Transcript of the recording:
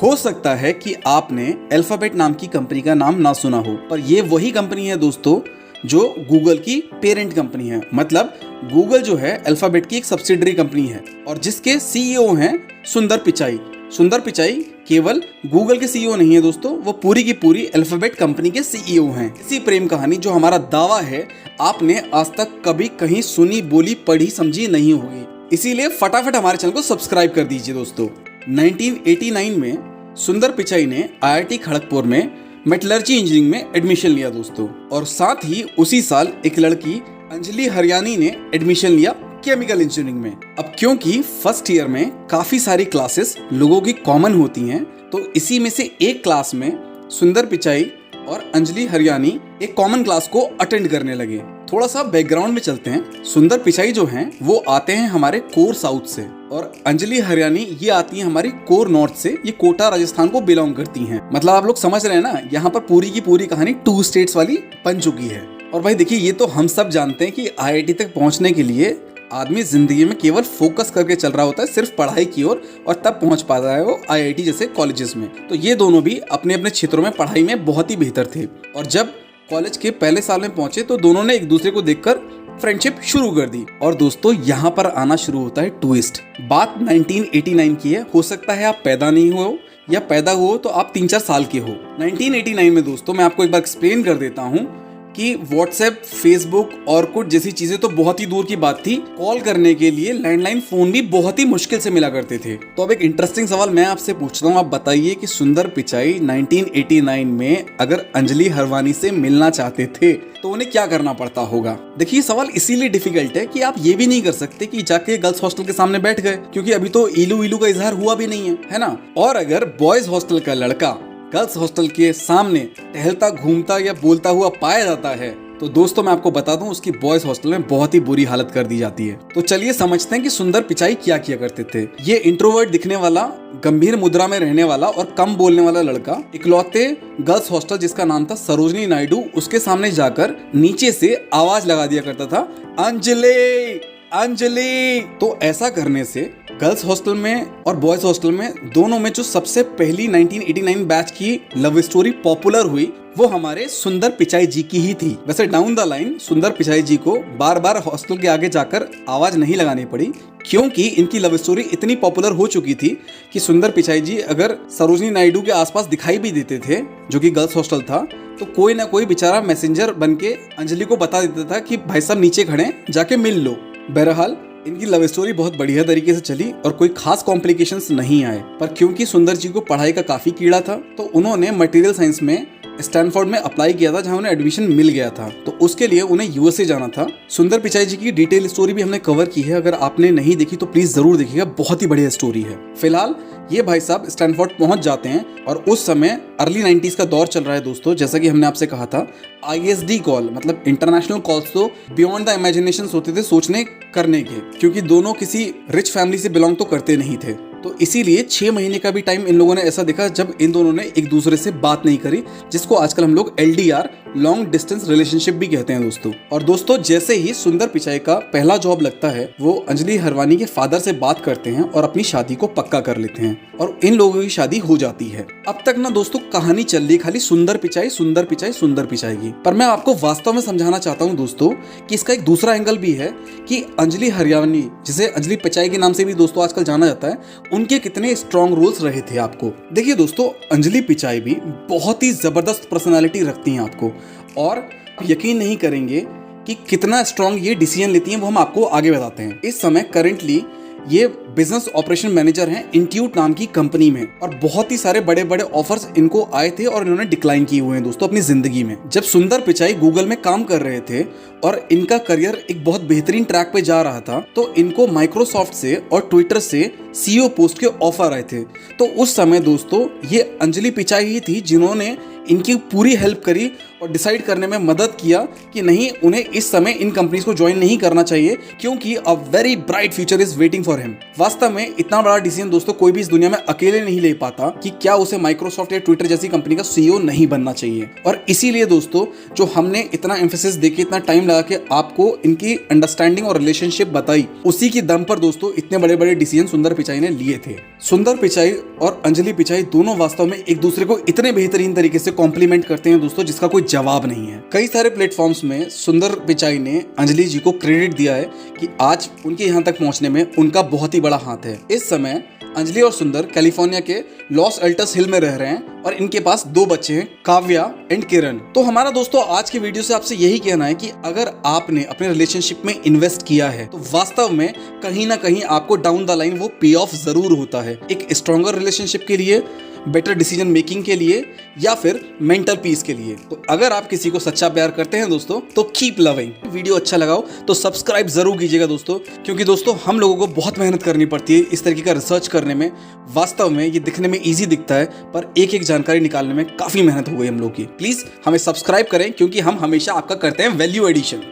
हो सकता है कि आपने अल्फाबेट नाम की कंपनी का नाम ना सुना हो, पर ये वही कंपनी है दोस्तों जो गूगल की पेरेंट कंपनी है। मतलब गूगल जो है अल्फाबेट की एक सब्सिडरी कंपनी है और जिसके सीईओ हैं सुंदर पिचाई। सुंदर पिचाई केवल गूगल के सीईओ नहीं है दोस्तों, वो पूरी की पूरी अल्फाबेट कंपनी के सीईओ हैं। इसी प्रेम कहानी जो हमारा दावा है आपने आज तक कभी कहीं सुनी, बोली, पढ़ी, समझी नहीं होगी। इसीलिए फटाफट हमारे चैनल को सब्सक्राइब कर दीजिए दोस्तों। 1989 में सुंदर पिचाई ने आईआईटी खड़गपुर में मेटलर्जी इंजीनियरिंग में एडमिशन लिया दोस्तों, और साथ ही उसी साल एक लड़की अंजलि हरियानी ने एडमिशन लिया केमिकल इंजीनियरिंग में। अब क्योंकि फर्स्ट ईयर में काफी सारी क्लासेस लोगों की कॉमन होती हैं, तो इसी में से एक क्लास में सुंदर पिचाई और अंजलि हरियानी एक कॉमन क्लास को अटेंड करने लगे। थोड़ा सा बैकग्राउंड में चलते हैं। सुंदर पिचाई जो हैं वो आते हैं हमारे कोर साउथ से और अंजलि हरियानी ये आती हैं हमारी कोर नॉर्थ से। ये कोटा राजस्थान को बिलोंग करती हैं। मतलब आप लोग समझ रहे हैं ना, यहाँ पर पूरी की पूरी कहानी 2 स्टेट्स वाली बन चुकी है। और भाई देखिए, ये तो हम सब जानते हैं कि आईआईटी तक पहुंचने के लिए आदमी जिंदगी में केवल फोकस करके चल रहा होता है सिर्फ पढ़ाई की ओर, और तब पहुंच पाता है वो आईआईटी जैसे कॉलेजेस में। तो ये दोनों भी अपने अपने क्षेत्रों में पढ़ाई में बहुत ही बेहतर थे, और जब कॉलेज के पहले साल में पहुंचे तो दोनों ने एक दूसरे को देखकर फ्रेंडशिप शुरू कर दी। और दोस्तों यहाँ पर आना शुरू होता है ट्विस्ट। बात 1989 की है। हो सकता है आप पैदा नहीं हो या पैदा हुए तो आप 3-4 साल के हो। 1989 में दोस्तों मैं आपको एक बार एक्सप्लेन कर देता हूँ कि व्हाट्सएप, फेसबुक, ऑरकुट जैसी चीजें तो बहुत ही दूर की बात थी। कॉल करने के लिए लैंडलाइन फोन भी बहुत ही मुश्किल से मिला करते थे। तो अब एक इंटरेस्टिंग सवाल मैं आपसे पूछता हूँ, आप बताइए कि सुंदर पिचाई 1989 में अगर अंजलि हरवानी से मिलना चाहते थे तो उन्हें क्या करना पड़ता होगा। देखिए सवाल इसीलिए डिफिकल्ट है कि आप ये भी नहीं कर सकते कि जाके गर्ल्स हॉस्टल के सामने बैठ गए, क्योंकि अभी तो इलू इलू का इजहार हुआ भी नहीं है ना। और अगर बॉयज हॉस्टल का लड़का गर्ल्स हॉस्टल के सामने टहलता, घूमता या बोलता हुआ पाया जाता है तो दोस्तों मैं आपको बता दूं उसकी बॉयज हॉस्टल में बहुत ही बुरी हालत कर दी जाती है। तो चलिए समझते हैं कि सुंदर पिचाई क्या किया करते थे। ये इंट्रोवर्ट दिखने वाला, गंभीर मुद्रा में रहने वाला और कम बोलने वाला लड़का इकलौते गर्ल्स हॉस्टल जिसका नाम था सरोजनी नायडू, उसके सामने जाकर नीचे से आवाज लगा दिया करता था, अंजलि अंजलि। तो ऐसा करने से गर्ल्स हॉस्टल में और बॉयज हॉस्टल में दोनों में जो सबसे पहली 1989 बैच की लव स्टोरी पॉपुलर हुई वो हमारे सुंदर पिचाई जी की ही थी। वैसे डाउन द लाइन सुंदर पिचाई जी को बार बार हॉस्टल के आगे जाकर आवाज नहीं लगानी पड़ी, क्योंकि इनकी लव स्टोरी इतनी पॉपुलर हो चुकी थी कि सुंदर पिचाई जी अगर सरोजनी नायडू के आसपास दिखाई भी देते थे जो कि गर्ल्स हॉस्टल था, तो कोई ना कोई बेचारा मैसेंजर बन के अंजलि को बता देता था कि भाई साहब नीचे खड़े, जाके मिल लो। बहरहाल इनकी लव स्टोरी बहुत बढ़िया तरीके से चली और कोई खास कॉम्प्लिकेशंस नहीं आए। पर क्योंकि सुंदर जी को पढ़ाई का काफी कीड़ा था तो उन्होंने मटेरियल साइंस में स्टैनफोर्ड में अप्लाई किया था, जहां उन्हें एडमिशन मिल गया था। तो उसके लिए उन्हें यूएसए जाना था। सुंदर पिचाई जी की डिटेल स्टोरी भी हमने कवर की है, अगर आपने नहीं देखी तो प्लीज जरूर देखिएगा, बहुत ही बढ़िया स्टोरी है। फिलहाल ये भाई साहब स्टैनफोर्ड पहुंच जाते हैं और उस समय अर्ली 90s का दौर चल रहा है दोस्तों। जैसा कि हमने आपसे कहा था, आईएसडी कॉल मतलब इंटरनेशनल कॉल्स तो बियॉन्ड द इमेजिनेशन होते थे, सोचने करने के, क्योंकि दोनों किसी रिच फैमिली से बिलोंग तो करते नहीं थे। तो इसीलिए 6 महीने का भी टाइम इन लोगों ने ऐसा देखा जब इन दोनों ने एक दूसरे से बात नहीं करी, जिसको आजकल हम लोग LDR लॉन्ग डिस्टेंस रिलेशनशिप भी कहते हैं दोस्तों। और दोस्तों जैसे ही सुंदर पिचाई का पहला जॉब लगता है वो अंजलि हरवानी के फादर से बात करते हैं और अपनी शादी को पक्का कर लेते हैं और इन लोगों की शादी हो जाती है। अब तक ना दोस्तों कहानी चल रही खाली सुंदर पिचाई सुंदर पिचाई सुंदर पिचाई की, पर मैं आपको वास्तव में समझाना चाहता हूँ दोस्तों कि इसका एक दूसरा एंगल भी है कि अंजलि हरियानी, जिसे अंजलि पिचाई के नाम से भी दोस्तों आजकल जाना जाता है, उनके कितने स्ट्रॉन्ग रोल्स रहे थे आपको। देखिए दोस्तों अंजलि पिचाई भी बहुत ही जबरदस्त पर्सनालिटी रखती हैं आपको, और यकीन नहीं करेंगे कि कितना स्ट्रॉन्ग ये डिसीजन लेती हैं, वो हम आपको आगे बताते हैं। इस समय करेंटली ये बिजनेस ऑपरेशन मैनेजर हैं इंट्यूट नाम की कंपनी में, और बहुत ही सारे बड़े बड़े ऑफर्स इनको आए थे और इन्होंने डिक्लाइन किए हुए हैं दोस्तों अपनी जिंदगी में। जब सुंदर पिचाई गूगल में काम कर रहे थे और इनका करियर एक बहुत बेहतरीन ट्रैक पे जा रहा था, तो इनको माइक्रोसॉफ्ट से और ट्विटर से सीईओ पोस्ट के ऑफर आए थे। तो उस समय दोस्तों ये अंजलि पिचाई ही थी जिन्होंने इनकी पूरी हेल्प करी और डिसाइड करने में मदद किया कि नहीं, उन्हें इस समय इन कंपनीज को ज्वाइन नहीं करना चाहिए, क्योंकि a very bright future is waiting for him. वास्तव में इतना बड़ा डिसीजन दोस्तों कोई भी इस दुनिया में अकेले नहीं ले पाता कि क्या उसे माइक्रोसॉफ्ट या ट्विटर जैसी कंपनी का सीईओ नहीं बनना चाहिए। और इसीलिए दोस्तों जो हमने इतना एम्फेसिस देके इतना टाइम लगा के आपको इनकी अंडरस्टैंडिंग और रिलेशनशिप बताई, उसी की दम पर दोस्तों इतने बड़े बड़े डिसीजन सुंदर पिचाई ने लिए थे। सुंदर पिचाई और अंजलि पिचाई दोनों वास्तव में एक दूसरे को इतने बेहतरीन तरीके से कॉम्प्लीमेंट करते हैं दोस्तों, जिसका कोई जवाब नहीं है। कई सारे प्लेटफॉर्म्स में सुंदर पिचाई ने अंजलि जी को क्रेडिट दिया है कि आज उनके यहाँ तक पहुंचने में उनका बहुत ही बड़ा हाथ है। इस समय अंजलि और सुंदर कैलिफोर्निया के लॉस एल्टस हिल में रह रहे हैं और इनके पास 2 बच्चे हैं, काव्या एंड किरण। तो हमारा दोस्तों आज के वीडियो से आपसे यही कहना है कि अगर आपने अपने रिलेशनशिप में इन्वेस्ट किया है तो वास्तव में कहीं ना कहीं आपको डाउन द लाइन वो पे ऑफ जरूर होता है, एक स्ट्रॉन्गर रिलेशनशिप के लिए, बेटर डिसीजन मेकिंग के लिए या फिर मेंटल पीस के लिए। तो अगर आप किसी को सच्चा प्यार करते हैं दोस्तों तो कीप लविंग। वीडियो अच्छा लगा हो तो सब्सक्राइब जरूर कीजिएगा दोस्तों, क्योंकि दोस्तों हम लोगों को बहुत मेहनत करनी पड़ती है इस तरीके का रिसर्च करने में। वास्तव में ये दिखने में ईजी दिखता है पर एक एक जानकारी निकालने में काफी मेहनत हो गई हम लोग की। प्लीज हमें सब्सक्राइब करें क्योंकि हम हमेशा आपका करते हैं वैल्यू एडिशन।